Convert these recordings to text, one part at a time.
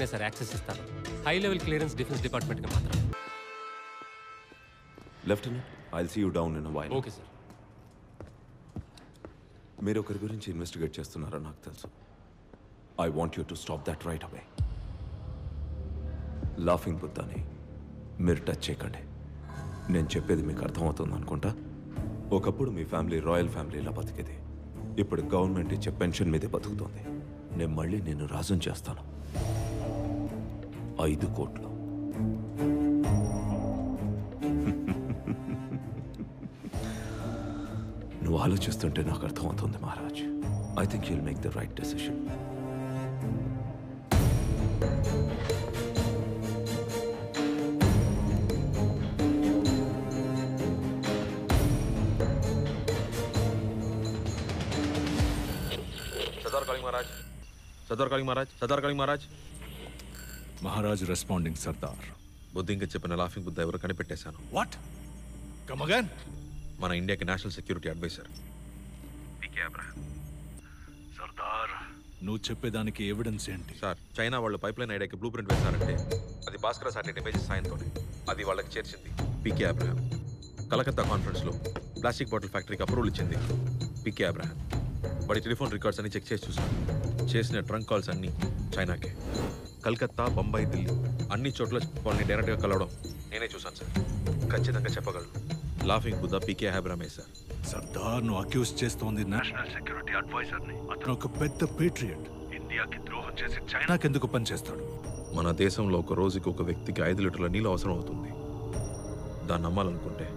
Sir access ఇస్తాను. High level clearance defence డిపార్ట్మెంట్కి మాత్రం. Lieutenant, I'll see you down in a while. Okay sir. మీరు ఒకరి గురించి ఇన్వెస్టిగేట్ చేస్తున్నారో నాకు తెలుసు. I want you to stop that right away. Laughing బుద్ధాని మీరు టచ్ చేయకండి. నేను చెప్పేది మీకు అర్థమవుతుంది అనుకుంటా. ఒకప్పుడు మీ ఫ్యామిలీ రాయల్ ఫ్యామిలీలా బతికేది. ఇప్పుడు గవర్నమెంట్ ఇచ్చే పెన్షన్ మీదే బతుకుతుంది. నేను మళ్ళీ నేను రాజం చేస్తాను. 5 కోట్లు. నువ్వు ఆలోచిస్తుంటే నాకు అర్థమవుతుంది Maharaj. I think you'll make the right decision. Sardar calling Maharaj. Sardar calling Maharaj. Sardar calling Maharaj. Maharaj responding Sardar. బుద్ధింక చెప్పిన లాఫింగ్ బుద్ధ ఎవరు కనిపెట్టేశాను. వాట్? Come again. మన ఇండియాకి national security advisor P K Abraham. Sardar, నువ్వు చెప్పేదానికి ఎవిడెన్స్ ఏంటి? సార్, చైనా వాళ్ళు పైప్ లైన్ ఐడియాకి బ్లూ ప్రింట్ వేశారంటే అది భాస్కర సాటిలైట్ ఇమేజెస్ సాయంతోనే. అది వాళ్ళకి చేర్చింది పీకే అబ్రహాం. కలకత్తా కాన్ఫరెన్స్లో ప్లాస్టిక్ బాటిల్ ఫ్యాక్టరీకి అప్రూవల్ ఇచ్చింది పీకే అబ్రహాం. వాడి టెలిఫోన్ రికార్డ్స్ అన్ని చెక్ చేసి చూసాను. చేసిన ట్రంక్ కాల్స్ అన్నీ చైనాకే. కలకత్తా, బొంబాయి, ఢిల్లీ అన్ని చోట్ల వాళ్ళని డైరెక్ట్గా కలవడం నేనే చూశాను సార్. ఖచ్చితంగా చెప్పగలను లాఫింగ్ బుద్ధ పీకే అబ్రహామే సార్. సర్దార్, నువ్వు అక్యూజ్ చేస్తోంది నేషనల్ సెక్యూరిటీ అడ్వైజర్ని. అతను ఒక పెద్ద పేట్రియట్. ఇండియాకి ద్రోహం చేసి చైనాకి ఎందుకు పనిచేస్తాడు? మన దేశంలో ఒక రోజుకి ఒక వ్యక్తికి 5 లీటర్ల నీళ్ళు అవసరం అవుతుంది. దాన్ని నమ్మాలనుకుంటే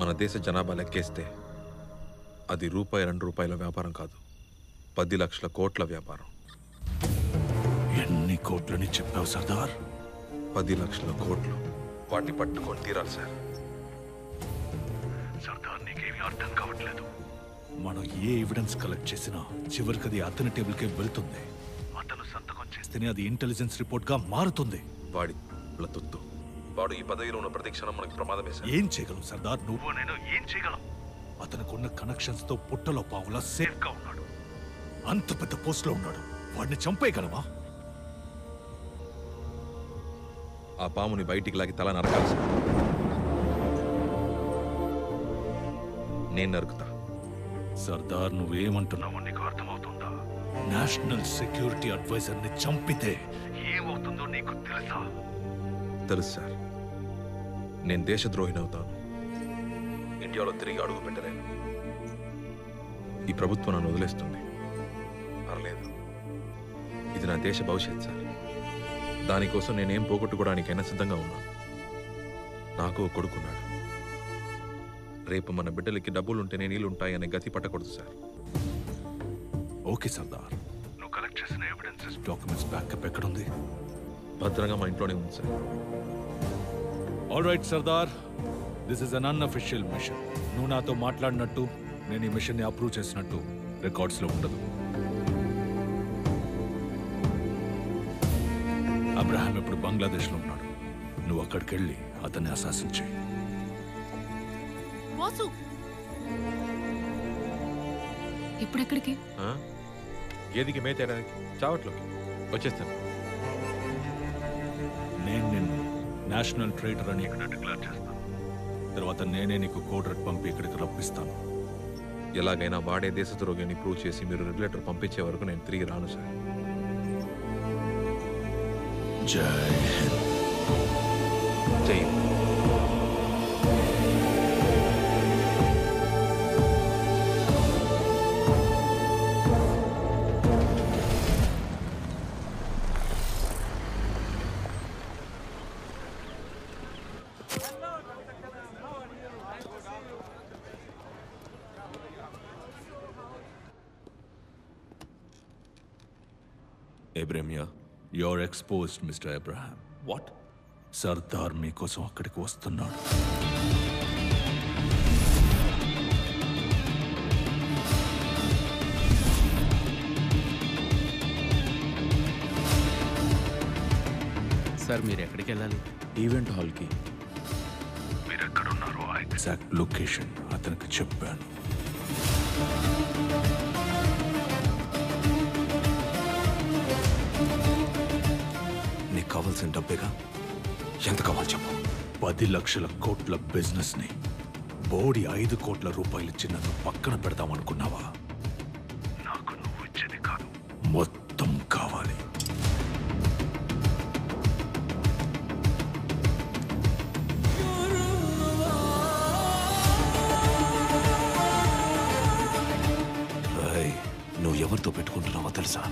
మన దేశ జనాభా లెక్కేస్తే అది ₹2 వ్యాపారం కాదు, 10 లక్షల కోట్ల వ్యాపారం. ఎన్ని కోట్లని చెప్పావు సర్దార్? 10 లక్షల కోట్లు. వాటిని పట్టుకొని తీరాలి సార్. సర్దార్, నీకేమీ అర్థం కావట్లేదు. మనం ఏ ఎవిడెన్స్ కలెక్ట్ చేసినా చివరికి అది అతని టేబుల్కే వెళ్తుంది. అతను సంతకం చేస్తేనే అది ఇంటెలిజెన్స్ రిపోర్ట్ గా మారుతుంది. వాడి తుత్తు. వాడు ఈ పదవిలో ఉన్న ప్రతి క్షణం మనకి ప్రమాదమే సార్. ఏం చేయగలం సర్దార్? నువ్వు నేను ఏం చేయగలం? అతనుకున్న కనెక్షన్స్ తో పుట్టలో పావులా సేఫ్ గా ఉన్నాడు. అంత పెద్ద పోస్ట్ లో ఉన్నాడు. వాడిని చంపేయగలమా? ఆ పాముని బయటికి లాగి తల నరకాలి సార్. నేను నరుకుతా. సర్దార్, నువ్వేమంటున్నావు నీకు అర్థమవుతుందా? నేషనల్ సెక్యూరిటీ అడ్వైజర్ ని చంపితే ఏమవుతుందో నీకు తెలుసా? తెలుసు సార్. నేను దేశద్రోహినవుతాను. ఇండియాలో తిరిగి అడుగు పెట్టలేను. ఈ ప్రభుత్వం నన్ను వదిలేస్తుంది. పర్లేదు, ఇది నా దేశ భవిష్యత్ సార్. దానికోసం నేనేం పోగొట్టుకోవడానికైనా సిద్ధంగా ఉన్నాను. నాకు కొడుకున్నాడు. రేపు మన బిడ్డలకి డబ్బులుంటేనే నీళ్ళుంటాయనే గతి పట్టకూడదు సార్. ఓకే సర్దార్, నువ్వు కలెక్ట్ చేసిన ఎవిడెన్సెస్, డాక్యుమెంట్స్ బ్యాకప్ ఎక్కడుంది? భద్రంగా మా ఇంట్లోనే ఉంది sir. All right Sardar, this is an unofficial mission. నువ్వు నాతో మాట్లాడినట్టు, నేను ఈ మిషన్ ని అప్రూవ్ చేసినట్టు రికార్డ్స్ లో ఉండదు. అబ్రహాం ఇప్పుడు బంగ్లాదేశ్ లో ఉన్నాడు. నువ్వు అక్కడికి వెళ్ళి అతన్ని అసాసిన్ చేయి. ఇప్పుడెక్కడికి? గేదికి మేతేయడానికి చావట్లోకి వచ్చేస్తాను. నేను నిన్ను నేషనల్ ట్రేడర్ అని ఇక్కడ డిక్లేర్ చేస్తాను. తర్వాత నేనే నీకు కోడ్ రెడ్ పంపి ఇక్కడికి రప్పిస్తాను. ఎలాగైనా వాడే దేశద్రోగిని ప్రూవ్ చేసి మీరు రెగ్యులేటర్ పంపించే వరకు నేను తిరిగి రాను sir. Jai Hind. Jai Hind. Abraham, you are exposed mister Abraham. what? Sardar మీకోసం అక్కడికి వస్తున్నాడు. సార్, మీరు ఎక్కడికి వెళ్ళాలి? ఈవెంట్ హాల్కి. మీరు ఎక్కడున్నారో ఆ ఎగ్జాక్ట్ లొకేషన్ అతనికి చెప్పాను. కావాల్సిన డబ్బేగా. ఎంత కావాలి చెప్పు. 10 లక్షల కోట్ల బిజినెస్ ని బోడి 5 కోట్ల రూపాయలు చిన్నది పక్కన పెడతామనుకున్నావా? నాకు నువ్వు ఇచ్చేది కాదు, మొత్తం కావాలి. నువ్వు ఎవరితో పెట్టుకుంటున్నావో తెలుసా?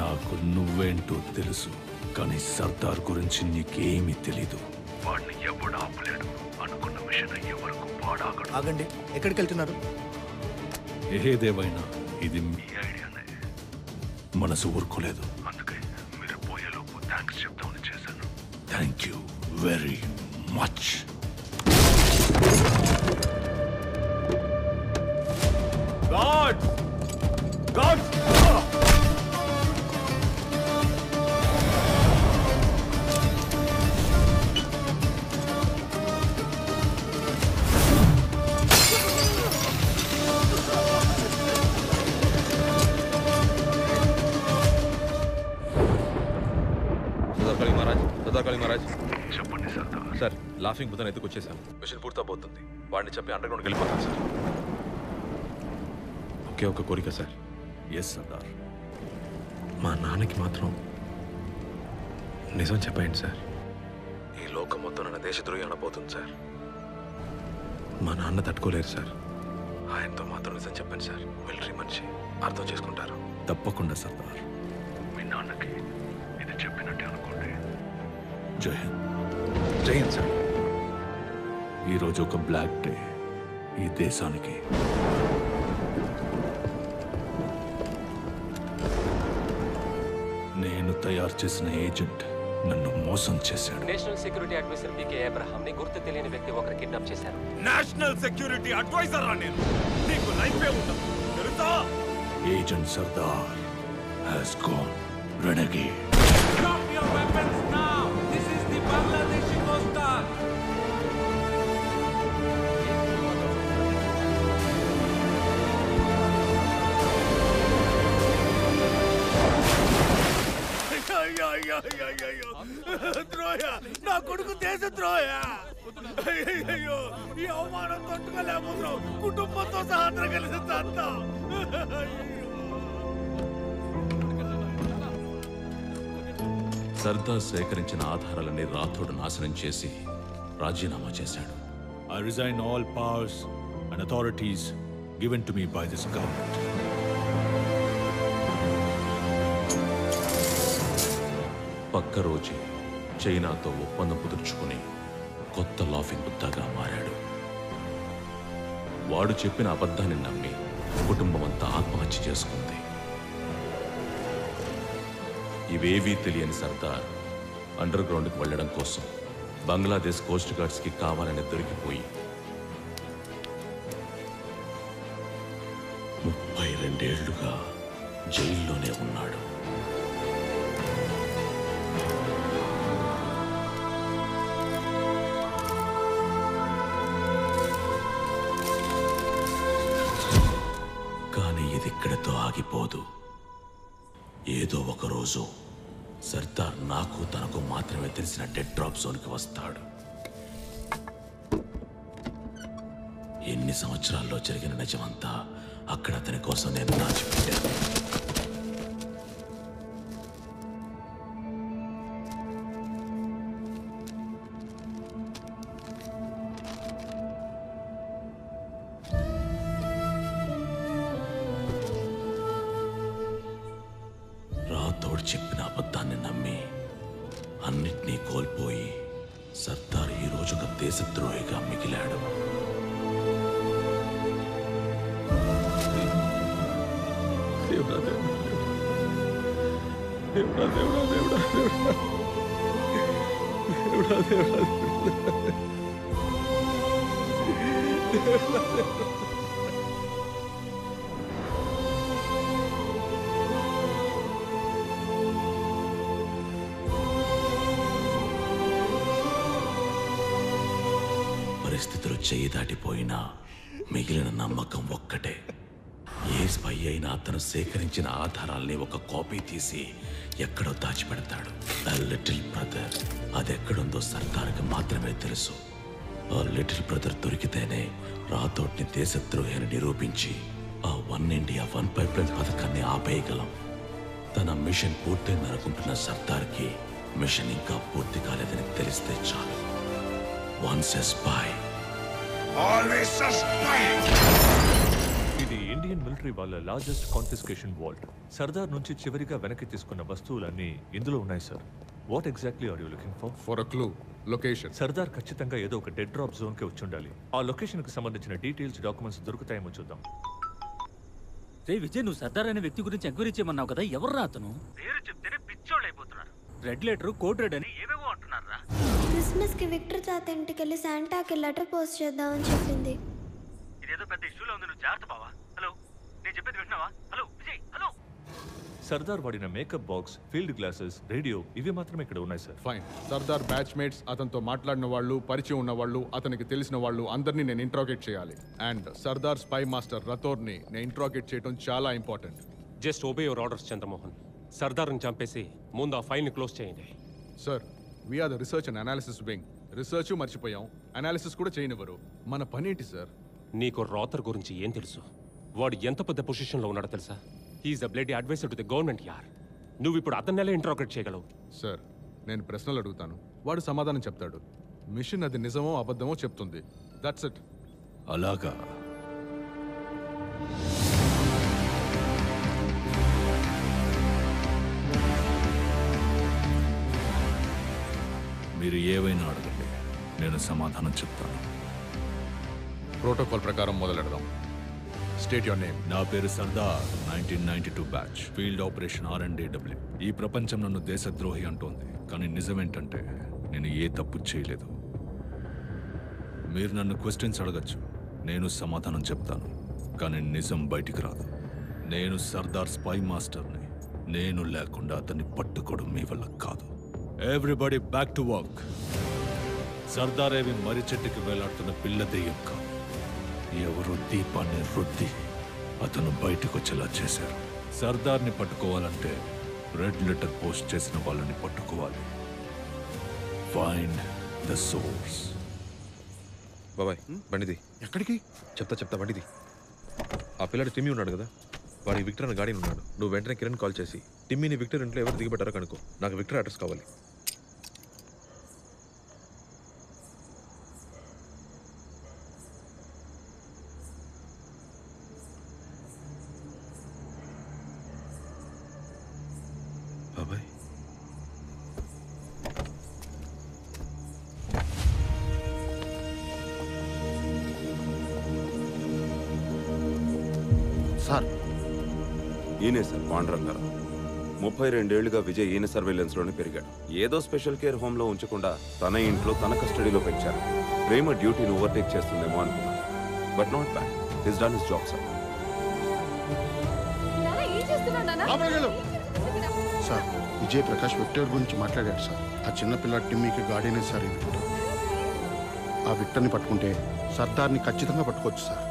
నాకు నువ్వేంటో తెలుసు, కానీ సర్దార్ గురించి నీకేమీ తెలీదు. వాడిని ఎవడు ఆపలేడు. అనుకున్న మిషన్ అయ్యే వరకు వాడాగడు. ఆగండి, ఎక్కడికి వెళ్తున్నారు? ఏదేవైనా ఇది మీ ఐడియానే. మనసు ఊరుకోలేదు, అందుకే మీరు పోయేలోపు థ్యాంక్స్ చెప్తామని చేశాను. Thank you very much. God god చెప్పండి సర్దార్. సార్, లాఫింగ్ బుద్ధని ఎత్తుకొచ్చేసాను. మిషన్ పూర్తవుతుంది. వాడిని చెప్పి అండర్ గ్రౌండ్కి వెళ్ళిపోతాను సార్. ఒకే ఒక కోరిక సార్. ఎస్ సర్దార్. మా నాన్నకి మాత్రం నిజం చెప్పండి సార్. ఈ లోకం మొత్తం నన్ను దేశద్రోహి అనబోతుంది సార్. మా నాన్న తట్టుకోలేరు సార్. ఆయనతో మాత్రం నిజం చెప్పండి సార్. మిలిటరీ మనిషి, అర్థం చేసుకుంటారు. తప్పకుండా సర్దార్. మీ నాన్నకి ఇది చెప్పినట్టే అనుకోండి. జై హింద్. జై హింద్ సార్. ఈరోజు ఒక బ్లాక్ డే ఈ దేశానికి. నేను తయారు చేసిన ఏజెంట్ నన్ను మోసం చేశాడు. National security advisor P K Abraham ని గుర్తు తెలియని వ్యక్తి ఒకరు కిడ్నాప్ చేశారు. నేషనల్ సెక్యూరిటీ అడ్వైజర్ రా నేను. నీకు లైఫే ఉండదు తెలుసా? Agent Sardar has gone renegade. Drop your weapons now. This is the Bangladeshi Mostar. ద్రోహ, నా కొడుకు దేశ ద్రోహ. అయ్యో, ఈ అవమానం తట్టుకోలేకపోతున్నావు. కుటుంబంతో సహా కలిసి చేస్తాం. సర్దార్ సేకరించిన ఆధారాలన్నీ రాథోడ్ నాశనం చేసి రాజీనామా చేశాడు. I resign all powers and authorities given to me by this government. పక్క రోజే చైనాతో ఒప్పందం కుదుర్చుకుని కొత్త లాఫింగ్ బుద్ధాగా మారాడు. వాడు చెప్పిన అబద్ధాన్ని నమ్మి కుటుంబం అంతా ఆత్మహత్య చేసుకుంది. ఇవేవీ తెలియని సర్దార్ అండర్ గ్రౌండ్కి వెళ్ళడం కోసం బంగ్లాదేశ్ కోస్ట్ గార్డ్స్కి కావాలని దొరికిపోయి 32 ఏళ్లుగా జైల్లోనే ఉన్నాడు. కానీ ఇది ఇక్కడితో ఆగిపోదు. ఏదో ఒక రోజు సర్దార్ నాకు తనకు మాత్రమే తెలిసిన డెడ్ డ్రాప్ జోన్కి వస్తాడు. ఎన్ని సంవత్సరాల్లో జరిగిన నిజమంతా అక్కడ అతని కోసం నేను దాచిపెట్టాను. రాథోడ్ చెప్పిన అబద్ధాన్ని నమ్మి అన్నిటినీ కోల్పోయి సర్దార్ ఈ రోజు ఒక దేశద్రోహిగా మిగిలాడు. పరిస్థితులు చేయి దాటిపోయినా మిగిలిన నమ్మకం ఒక్కటే, ఏ స్పై అయినా అతను సేకరించిన ఆధారాల్ని ఒక కాపీ తీసి ఎక్కడో దాచిపెడతాడు. ఆ లిటిల్ బ్రదర్ అదెక్కడుందో సర్దార్కి మాత్రమే తెలుసు. ఆ లిటిల్ బ్రదర్ దొరికితేనే రాథోడ్ని దేశద్రోహి అని నిరూపించి ఆ వన్ ఇండియా వన్ పైప్లైన్ పథకాన్ని ఆపేయగలం. తన మిషన్ పూర్తయిందనుకుంటున్న సర్దార్కి మిషన్ ఇంకా పూర్తి కాలేదని తెలిస్తే చాలు. Once a spy always a spy. ఇది ఇండియన్ మిలిటరీ వాళ్ళ లార్జెస్ట్ కాన్ఫిస్కేషన్ వాల్ట్. సర్దార్ నుంచి చివరిగా వెనక్కి తీసుకున్న వస్తువులన్నీ ఇందులో ఉన్నాయి sir. What exactly are you looking for? For a clue, location. Sardar ఖచ్చితంగా ఏదో ఒక డెడ్ డ్రాప్ జోన్ కి వచ్చి ఉండాలి. ఆ లొకేషన్ కి సంబంధించిన డీటెయిల్స్, డాక్యుమెంట్స్ దొరుకుతాయేమో చూద్దాం. రే విజయ్, నువ్వు సర్దార్ అనే వ్యక్తి గురించి ఎంక్వైరీ చేయమన్నావు కదా, ఎవర్రా అతను? పేరు చెప్తేనే పిచ్చోళ్ళు అయిపోతున్నారు. రెడ్ లెటర్, కోడ్ రెడ్ అని ఏవేవో అంటున్నారా? క్రిస్మస్ కి విక్టర్ తాత ఇంటికి వెళ్ళి శాంటాకి లెటర్ పోస్ట్ చేద్దామని చెప్పింది. ఇదేదో పెద్ద ఇష్యూలో ఉంది, నువ్వు జాగ్రత్త బావా. హలో, నేను చెప్పేది వింటున్నావా? Hello Vijay, hello. సర్దార్ వాడిన makeup box, field glasses, radio ఇవి మాత్రమే ఇక్కడ ఉన్నాయి sir. Fine. Sardar batch mates, అతనితో మాట్లాడిన వాళ్ళు, పరిచయం ఉన్న వాళ్ళు, అతనికి తెలిసిన వాళ్ళు అందరినీ నేను ఇంట్రాగేట్ చేయాలి. అండ్ సర్దార్ స్పై మాస్టర్ రథోర్ని నేను ఇంట్రాగేట్ చేయడం చాలా important. Just obey your orders Chandramohan. సర్దార్ని చంపేసి ముందు ఆ ఫైల్ని క్లోజ్ చేయండి. Sir, we're the research and analysis wing. Research మర్చిపోయాం, అనాలిసిస్ కూడా చేయనివ్వరు. మన పని ఏంటి సార్? నీకు రాథర్ గురించి ఏం తెలుసు? వాడు ఎంత పెద్ద పొజిషన్లో ఉన్నాడో తెలుసా? He's the bloody advisor to the government యార్. నువ్వు ఇప్పుడు అతన్ని ఎలా ఇంట్రాగేట్ చేయగలవు? సార్, నేను ప్రశ్నలు అడుగుతాను, వాడు సమాధానం చెప్తాడు. మిషన్ అది నిజమో అబద్ధమో చెప్తుంది. That's it. అలాగా? మీరు ఏవైనా అడగండి, నేను సమాధానం చెప్తాను. ప్రోటోకాల్ ప్రకారం మొదలెడదాం. State your name. నా పేరు Sardar, 1992 batch, field operation R&AW. ఈ ప్రపంచం నన్ను దేశద్రోహి అంటోంది, కానీ నిజమేంటంటే నేను ఏ తప్పు చేయలేదు. మీరు నన్ను క్వశ్చన్స్ అడగచ్చు, నేను సమాధానం చెప్తాను, కానీ నిజం బయటికి రాదు. నేను సర్దార్ స్పై మాస్టర్ని. నేను లేకుండా అతన్ని పట్టుకోవడం మీ వల్ల కాదు. Everybody back to work. Sardar ఏవి మర్రి చెట్టుకి వేలాడుతున్న పిల్ల దెయ్యం కాదు. ఎవరు దీపాన్ని రుద్ది అతను బయటకు వచ్చేలా చేశారు. సర్దార్ని పట్టుకోవాలంటే రెడ్ లెటర్ పోస్ట్ చేసిన వాళ్ళని పట్టుకోవాలి. Find the source. బాబాయ్, బండిది. ఎక్కడికి? చెప్తా బండిది. ఆ పిల్లడు టిమ్మీ ఉన్నాడు కదా, వాడి విక్టర్ అనే గాడిని ఉన్నాడు. నువ్వు వెంటనే కిరణ్ కాల్ చేసి టిమ్మీని విక్టర్ ఇంట్లో ఎవరు దిగబెట్టారో కనుకో. నాకు విక్టర్ అడ్రస్ కావాలి. బాబాయ్, సార్, ఈయనే సార్ పాండురంగారావు. 32 ఏళ్లుగా విజయ్ ఈయన సర్వేలెన్స్లోనే పెరిగాడు. ఏదో స్పెషల్ కేర్ హోమ్లో ఉంచకుండా తన ఇంట్లో తన కస్టడీలో పెంచారు. ప్రేమ డ్యూటీని ఓవర్టేక్ చేస్తుందేమో అనుకున్నాను, but not bad. He's done his job sir. Sir, Vijay Prakash Victor గురించి మాట్లాడాడు సార్. ఆ చిన్నపిల్ల టిమ్మీకి గార్డెనే సార్ ఈ విక్టర్. ఆ విక్టర్ని పట్టుకుంటే సర్దార్ని ఖచ్చితంగా పట్టుకోవచ్చు సార్.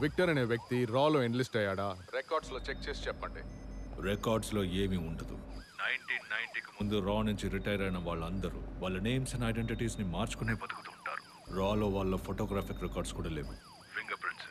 విక్టర్ అనే వ్యక్తి రాలో ఎన్లిస్ట్ అయ్యాడా? రికార్డ్స్ లో చెక్ చేసి చెప్పండి. రికార్డ్స్లో ఏమీ ఉండదు. 1990కి ముందు రా నుంచి రిటైర్ అయిన వాళ్ళందరూ వాళ్ళ నేమ్స్ అండ్ ఐడెంటిటీస్ని మార్చుకునే బతుకుతుంటారు. రాలో వాళ్ళ ఫోటోగ్రాఫిక్ రికార్డ్స్ కూడా లేవు. Finger prints.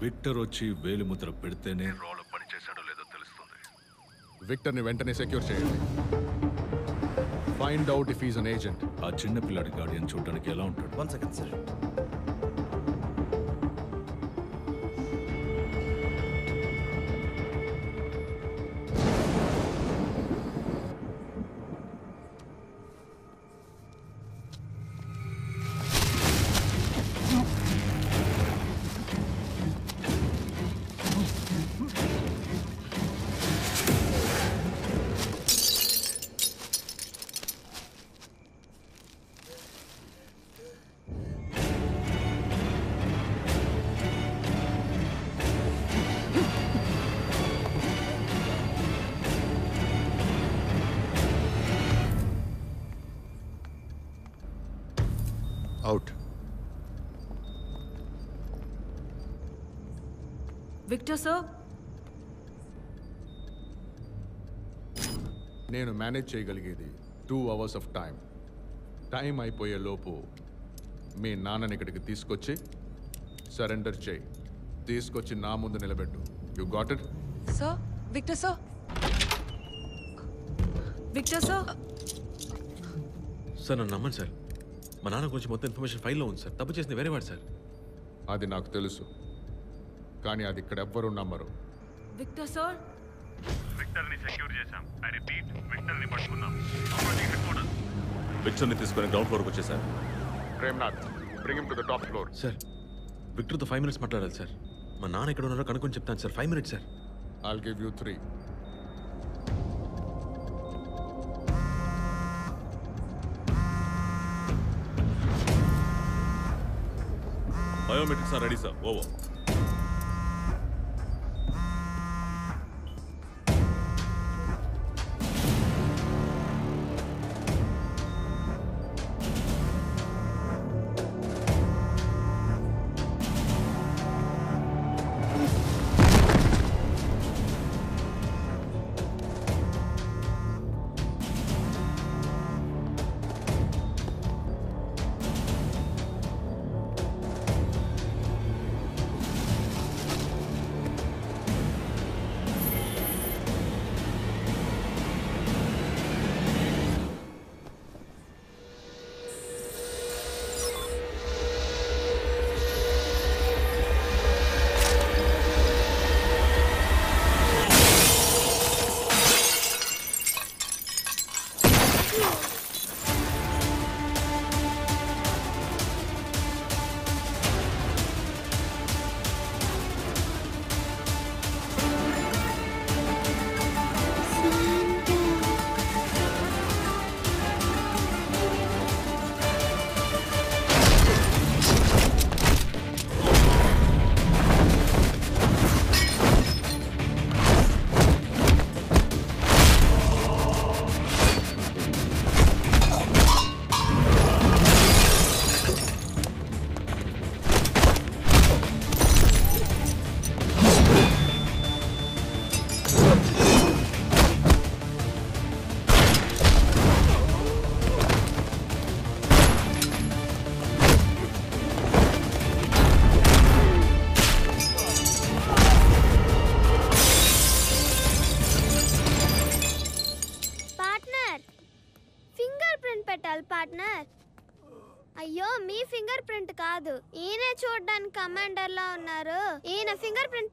విక్టర్ వచ్చి వేలిముద్ర పెడితేనే రాలో పనిచేశాడో లేదో తెలుస్తుంది. విక్టర్ని వెంటనే సెక్యూర్ చేయండి. Find out if is an agent. ఆ చిన్న పిల్లాడి గార్డియన్ చూడడానికి ఎలా ఉంటాడు? 1 second సార్. విక్టర్ సార్, నేను మేనేజ్ చేయగలిగేది 2 hours ఆఫ్ టైం అయిపోయే లోపు మీ నాన్నని ఇక్కడికి తీసుకొచ్చి సరెండర్ చేయి. తీసుకొచ్చి నా ముందు నిలబెట్టు. You got it? Sir, Victor sir, Victor sir. Sir నన్ను నమ్మండి సార్, మా నాన్న గురించి మొత్తం ఇన్ఫర్మేషన్ ఫైల్లో ఉంది సార్. తప్పు చేసింది వేరేవాడు సార్. అది నాకు తెలుసు, కానీ అది ఇక్కడ ఎవ్వరూ నమ్మరు. విక్టర్ సార్, విక్టర్ని సెక్యూర్ చేశాం. ఐ రిపీట్, విక్టర్ని పట్టుకున్నాం. విక్టర్ని తీసుకొని గ్రౌండ్ ఫ్లోర్కి వచ్చేసారు. Premnath, bring him to the top floor. Sir విక్టర్తో 5 minutes మాట్లాడాలి సార్. మా నాన్న ఎక్కడ ఉన్నారో కనుక్కొని చెప్తాను sir. 5 minutes sir. I'll give you 3. Biometrics are ready sir. Over. Partner. అయ్యో, మీ ఫింగర్ ప్రింట్ కాదు, ఈయన చూడడానికి కమాండర్ లా ఉన్నారు. ఈయన ఫింగర్ ప్రింట్